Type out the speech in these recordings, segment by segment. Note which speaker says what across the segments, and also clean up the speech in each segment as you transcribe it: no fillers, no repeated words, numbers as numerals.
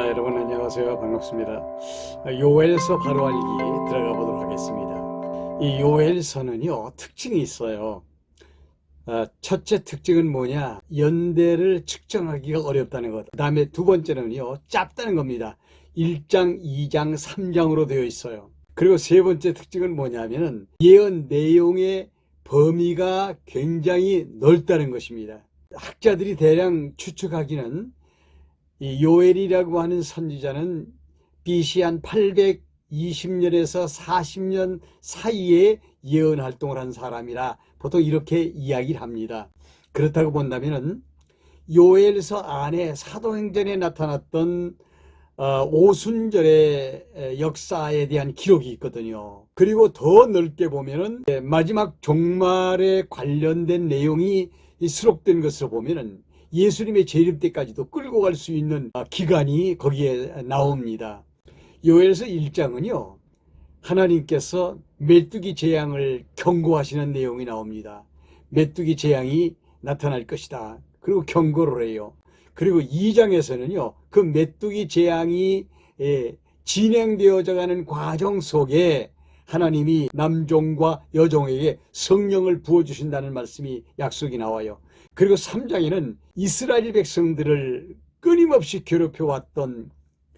Speaker 1: 여러분 안녕하세요. 반갑습니다. 요엘서 바로 알기 들어가 보도록 하겠습니다. 이 요엘서는요, 특징이 있어요. 첫째 특징은 뭐냐? 연대를 측정하기가 어렵다는 것. 그 다음에 두 번째는요, 짧다는 겁니다. 1장, 2장, 3장으로 되어 있어요. 그리고 세 번째 특징은 뭐냐면은 예언 내용의 범위가 굉장히 넓다는 것입니다. 학자들이 대략 추측하기는 이 요엘이라고 하는 선지자는 BC 한 820년에서 40년 사이에 예언 활동을 한 사람이라 보통 이렇게 이야기를 합니다. 그렇다고 본다면은 요엘서 안에 사도행전에 나타났던 오순절의 역사에 대한 기록이 있거든요. 그리고 더 넓게 보면은 마지막 종말에 관련된 내용이 수록된 것으로 보면은 예수님의 재림 때까지도 끌고 갈 수 있는 기간이 거기에 나옵니다. 요엘서 1장은요, 하나님께서 메뚜기 재앙을 경고하시는 내용이 나옵니다. 메뚜기 재앙이 나타날 것이다. 그리고 경고를 해요. 그리고 2장에서는요, 그 메뚜기 재앙이 진행되어져 가는 과정 속에 하나님이 남종과 여종에게 성령을 부어주신다는 말씀이 약속이 나와요. 그리고 3장에는 이스라엘 백성들을 끊임없이 괴롭혀왔던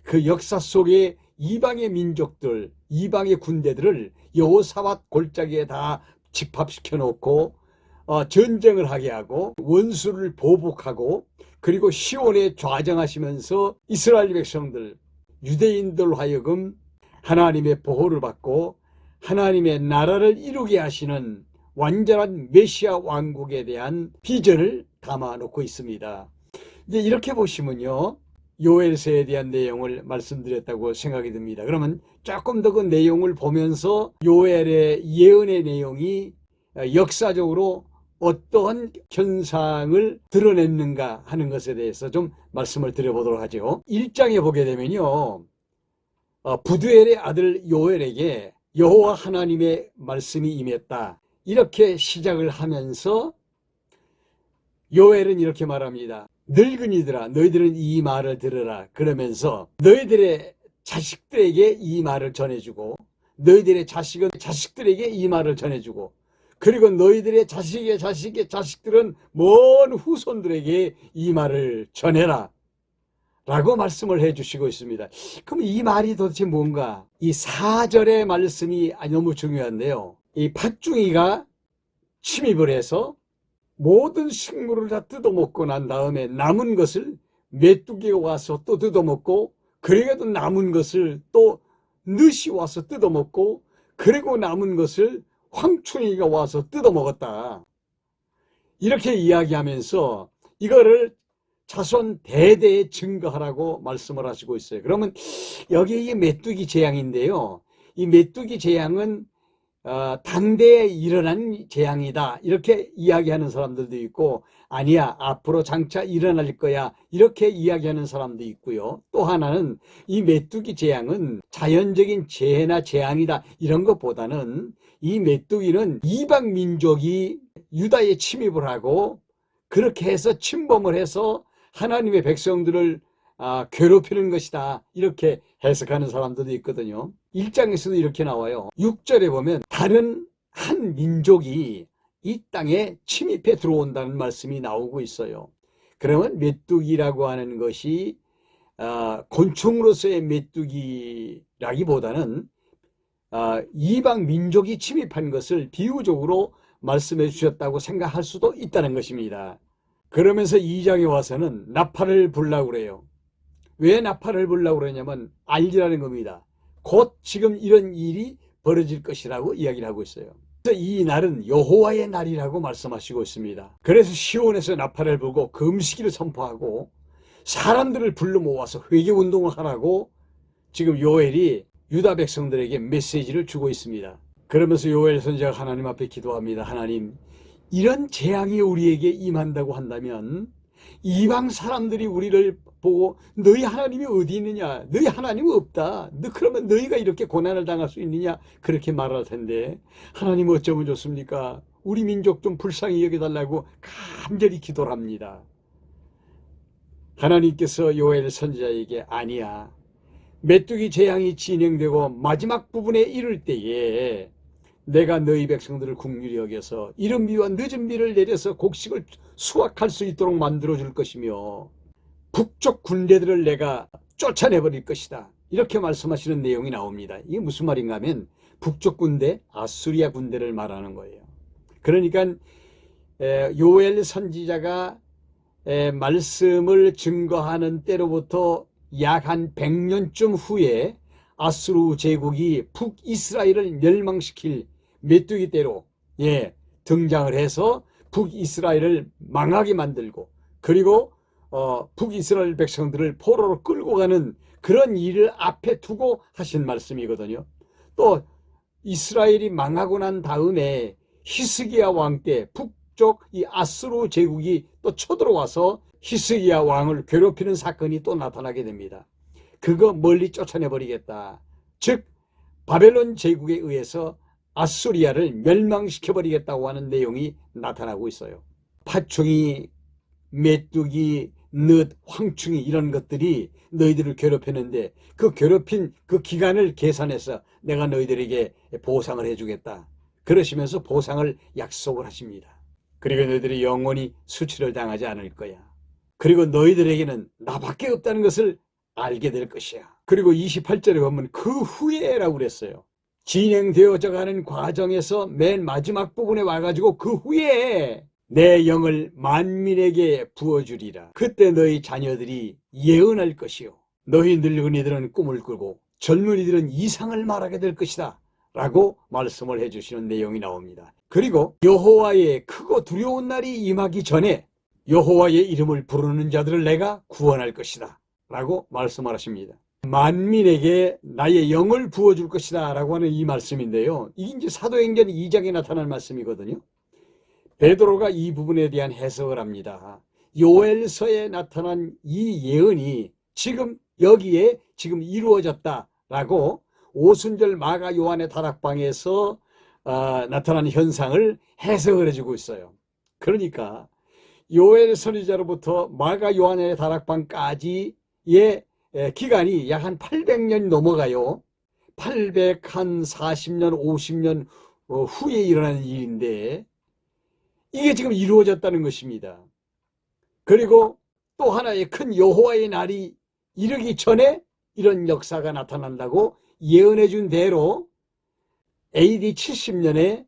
Speaker 1: 그 역사 속에 이방의 민족들, 이방의 군대들을 여호사밧 골짜기에 다 집합시켜 놓고 전쟁을 하게 하고 원수를 보복하고 그리고 시온에 좌정하시면서 이스라엘 백성들, 유대인들 하여금 하나님의 보호를 받고 하나님의 나라를 이루게 하시는 완전한 메시아 왕국에 대한 비전을 담아놓고 있습니다. 이제 이렇게 보시면요, 요엘서에 대한 내용을 말씀드렸다고 생각이 듭니다. 그러면 조금 더 그 내용을 보면서 요엘의 예언의 내용이 역사적으로 어떠한 현상을 드러냈는가 하는 것에 대해서 좀 말씀을 드려보도록 하죠. 1장에 보게 되면요, 부두엘의 아들 요엘에게 여호와 하나님의 말씀이 임했다, 이렇게 시작을 하면서 요엘은 이렇게 말합니다. 늙은이들아, 너희들은 이 말을 들으라. 그러면서 너희들의 자식들에게 이 말을 전해주고 너희들의 자식은 자식들에게 이 말을 전해주고 그리고 너희들의 자식의 자식의 자식들은 먼 후손들에게 이 말을 전해라 라고 말씀을 해주시고 있습니다. 그럼 이 말이 도대체 뭔가? 이 4절의 말씀이 너무 중요한데요, 이 팥중이가 침입을 해서 모든 식물을 다 뜯어먹고 난 다음에 남은 것을 메뚜기가 와서 또 뜯어먹고 그래도 남은 것을 또 늦이 와서 뜯어먹고 그리고 남은 것을 황충이가 와서 뜯어먹었다, 이렇게 이야기하면서 이거를 자손 대대에 증거하라고 말씀을 하시고 있어요. 그러면 여기 이 메뚜기 재앙인데요, 이 메뚜기 재앙은 당대에 일어난 재앙이다, 이렇게 이야기하는 사람들도 있고, 아니야 앞으로 장차 일어날 거야, 이렇게 이야기하는 사람도 있고요. 또 하나는 이 메뚜기 재앙은 자연적인 재해나 재앙이다, 이런 것보다는 이 메뚜기는 이방 민족이 유다에 침입을 하고 그렇게 해서 침범을 해서 하나님의 백성들을 괴롭히는 것이다, 이렇게 해석하는 사람들도 있거든요. 1장에서도 이렇게 나와요. 6절에 보면 다른 한 민족이 이 땅에 침입해 들어온다는 말씀이 나오고 있어요. 그러면 메뚜기라고 하는 것이 곤충으로서의 메뚜기라기보다는 이방 민족이 침입한 것을 비유적으로 말씀해 주셨다고 생각할 수도 있다는 것입니다. 그러면서 2장에 와서는 나팔을 불라고 그래요. 왜 나팔을 불라고 그러냐면 알리라는 겁니다. 곧 지금 이런 일이 벌어질 것이라고 이야기를 하고 있어요. 그래서 이 날은 여호와의 날이라고 말씀하시고 있습니다. 그래서 시온에서 나팔을 불고 금식일을 선포하고 사람들을 불러 모아서 회개운동을 하라고 지금 요엘이 유다 백성들에게 메시지를 주고 있습니다. 그러면서 요엘 선지자가 하나님 앞에 기도합니다. 하나님, 이런 재앙이 우리에게 임한다고 한다면 이방 사람들이 우리를 보고 너희 하나님이 어디 있느냐, 너희 하나님은 없다, 그러면 너희가 이렇게 고난을 당할 수 있느냐, 그렇게 말할 텐데 하나님 어쩌면 좋습니까? 우리 민족 좀 불쌍히 여겨달라고 간절히 기도를 합니다. 하나님께서 요엘 선지자에게 아니야, 메뚜기 재앙이 진행되고 마지막 부분에 이를 때에 내가 너희 백성들을 긍휼히 여겨서 이른 비와 늦은 비를 내려서 곡식을 수확할 수 있도록 만들어줄 것이며 북쪽 군대들을 내가 쫓아내버릴 것이다. 이렇게 말씀하시는 내용이 나옵니다. 이게 무슨 말인가 하면 북쪽 군대, 아수리아 군대를 말하는 거예요. 그러니까 요엘 선지자가 말씀을 증거하는 때로부터 약 한 100년쯤 후에 아수르 제국이 북이스라엘을 멸망시킬 메뚜기 떼로 등장을 해서 북이스라엘을 망하게 만들고, 그리고 북이스라엘 백성들을 포로로 끌고 가는 그런 일을 앞에 두고 하신 말씀이거든요. 또 이스라엘이 망하고 난 다음에 히스기야 왕 때 북쪽 이 아수르 제국이 또 쳐들어와서 히스기야 왕을 괴롭히는 사건이 또 나타나게 됩니다. 그거 멀리 쫓아내버리겠다. 즉 바벨론 제국에 의해서 아수리아를 멸망시켜버리겠다고 하는 내용이 나타나고 있어요. 파충이, 메뚜기, 늑, 황충이 이런 것들이 너희들을 괴롭혔는데 그 괴롭힌 그 기간을 계산해서 내가 너희들에게 보상을 해주겠다. 그러시면서 보상을 약속을 하십니다. 그리고 너희들이 영원히 수치를 당하지 않을 거야. 그리고 너희들에게는 나밖에 없다는 것을 알게 될 것이야. 그리고 28절에 보면 그 후에라고 그랬어요. 진행되어져 가는 과정에서 맨 마지막 부분에 와가지고 그 후에 내 영을 만민에게 부어주리라. 그때 너희 자녀들이 예언할 것이요, 너희 늙은이들은 꿈을 꾸고 젊은이들은 이상을 말하게 될 것이다 라고 말씀을 해주시는 내용이 나옵니다. 그리고 여호와의 크고 두려운 날이 임하기 전에 여호와의 이름을 부르는 자들을 내가 구원할 것이다 라고 말씀을 하십니다. 만민에게 나의 영을 부어줄 것이다 라고 하는 이 말씀인데요, 이게 이제 사도행전 2장에 나타난 말씀이거든요. 베드로가 이 부분에 대한 해석을 합니다. 요엘서에 나타난 이 예언이 지금 여기에 지금 이루어졌다라고 오순절 마가 요한의 다락방에서 나타난 현상을 해석을 해주고 있어요. 그러니까 요엘 선지자로부터 마가 요한의 다락방까지의 기간이 약 한 800년이 넘어가요. 840년, 50년 후에 일어난 일인데 이게 지금 이루어졌다는 것입니다. 그리고 또 하나의 큰 여호와의 날이 이르기 전에 이런 역사가 나타난다고 예언해 준 대로 AD 70년에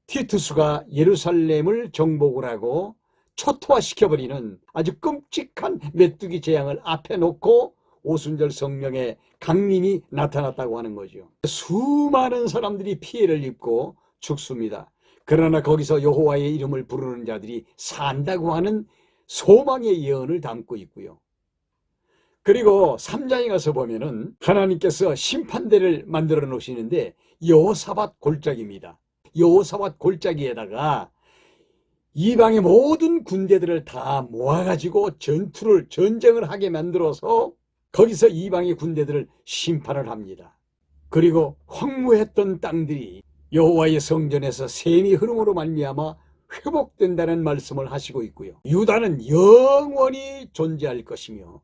Speaker 1: 티투스가 예루살렘을 정복을 하고 초토화시켜버리는 아주 끔찍한 메뚜기 재앙을 앞에 놓고 오순절 성령의 강림이 나타났다고 하는 거죠. 수많은 사람들이 피해를 입고 죽습니다. 그러나 거기서 여호와의 이름을 부르는 자들이 산다고 하는 소망의 예언을 담고 있고요. 그리고 3장에 가서 보면은 하나님께서 심판대를 만들어 놓으시는데 여호사밧 골짜기입니다. 여호사밧 골짜기에다가 이방의 모든 군대들을 다 모아가지고 전쟁을 하게 만들어서 거기서 이방의 군대들을 심판을 합니다. 그리고 황무했던 땅들이 여호와의 성전에서 샘이 흐름으로 말미암아 회복된다는 말씀을 하시고 있고요. 유다는 영원히 존재할 것이며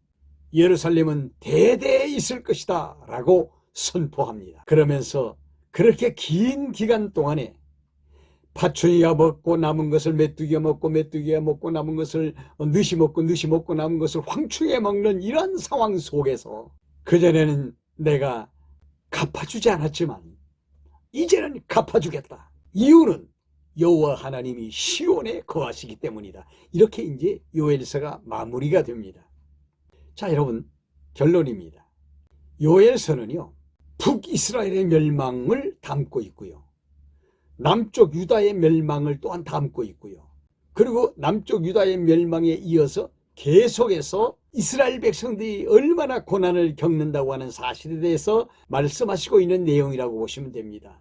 Speaker 1: 예루살렘은 대대에 있을 것이다 라고 선포합니다. 그러면서 그렇게 긴 기간 동안에 파충이가 먹고 남은 것을 메뚜기가 먹고 메뚜기가 먹고 남은 것을 느시 먹고 느시 먹고 남은 것을 황충이 먹는 이런 상황 속에서 그전에는 내가 갚아주지 않았지만 이제는 갚아주겠다. 이유는 여호와 하나님이 시온에 거하시기 때문이다. 이렇게 이제 요엘서가 마무리가 됩니다. 자, 여러분, 결론입니다. 요엘서는요, 북이스라엘의 멸망을 담고 있고요, 남쪽 유다의 멸망을 또한 담고 있고요, 그리고 남쪽 유다의 멸망에 이어서 계속해서 이스라엘 백성들이 얼마나 고난을 겪는다고 하는 사실에 대해서 말씀하시고 있는 내용이라고 보시면 됩니다.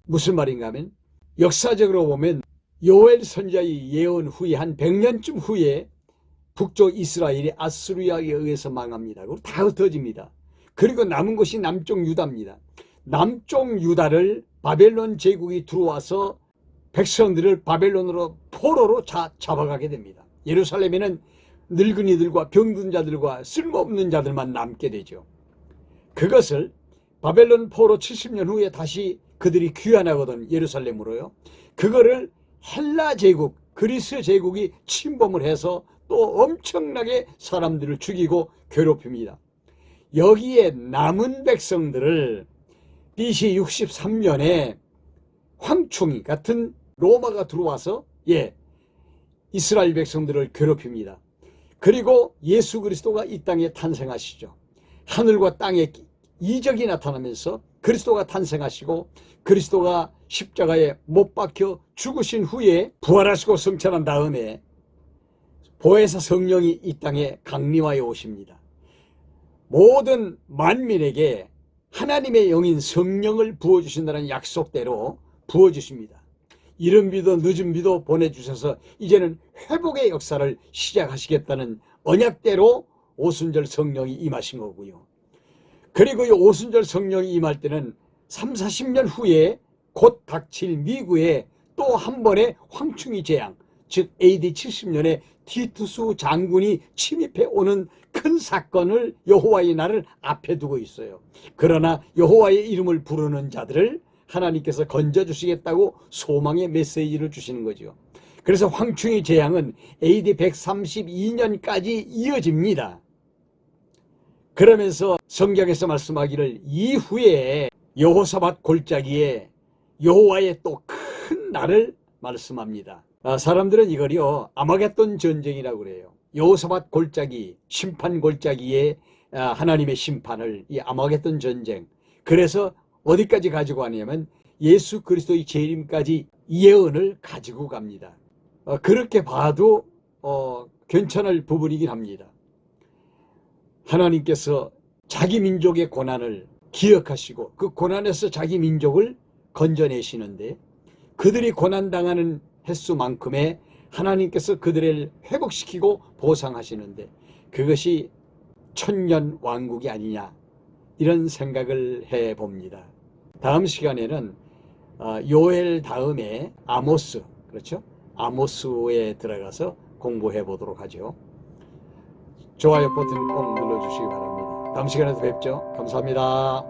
Speaker 1: 무슨 말인가 하면 역사적으로 보면 요엘 선지자의 예언 후에 한 100년쯤 후에 북쪽 이스라엘이 아수리아에 의해서 망합니다. 그리고 다 흩어집니다. 그리고 남은 것이 남쪽 유다입니다. 남쪽 유다를 바벨론 제국이 들어와서 백성들을 바벨론으로 포로로 잡아가게 됩니다. 예루살렘에는 늙은이들과 병든 자들과 쓸모없는 자들만 남게 되죠. 그것을 바벨론 포로 70년 후에 다시 그들이 귀환하거든, 예루살렘으로요. 그거를 헬라 제국, 그리스 제국이 침범을 해서 또 엄청나게 사람들을 죽이고 괴롭힙니다. 여기에 남은 백성들을 BC 63년에 황충이 같은 로마가 들어와서 이스라엘 백성들을 괴롭힙니다. 그리고 예수 그리스도가 이 땅에 탄생하시죠. 하늘과 땅에 이적이 나타나면서 그리스도가 탄생하시고 그리스도가 십자가에 못 박혀 죽으신 후에 부활하시고 성천한 다음에 보혜사 성령이 이 땅에 강림하여 오십니다. 모든 만민에게 하나님의 영인 성령을 부어주신다는 약속대로 부어주십니다. 이른 비도 늦은 비도 보내주셔서 이제는 회복의 역사를 시작하시겠다는 언약대로 오순절 성령이 임하신 거고요. 그리고 이 오순절 성령이 임할 때는 3, 40년 후에 곧 닥칠 미국에 또 한 번의 황충이 재앙, 즉 AD 70년에 티투스 장군이 침입해 오는 큰 사건을 여호와의 날을 앞에 두고 있어요. 그러나 여호와의 이름을 부르는 자들을 하나님께서 건져주시겠다고 소망의 메시지를 주시는 거죠. 그래서 황충의 재앙은 AD 132년까지 이어집니다. 그러면서 성경에서 말씀하기를 이후에 여호사밧 골짜기에 여호와의 또 큰 날을 말씀합니다. 사람들은 이걸요 아마겟돈 전쟁이라고 그래요. 여호사밧 골짜기, 심판 골짜기에 하나님의 심판을, 이 아마겟돈 전쟁. 그래서 어디까지 가지고 가냐면 예수 그리스도의 재림까지 예언을 가지고 갑니다. 그렇게 봐도 괜찮을 부분이긴 합니다. 하나님께서 자기 민족의 고난을 기억하시고 그 고난에서 자기 민족을 건져내시는데, 그들이 고난당하는 횟수만큼의 하나님께서 그들을 회복시키고 보상하시는데, 그것이 천년 왕국이 아니냐, 이런 생각을 해봅니다. 다음 시간에는 요엘 다음에 아모스, 그렇죠? 아모스에 들어가서 공부해 보도록 하죠. 좋아요 버튼 꼭 눌러주시기 바랍니다. 다음 시간에도 뵙죠. 감사합니다.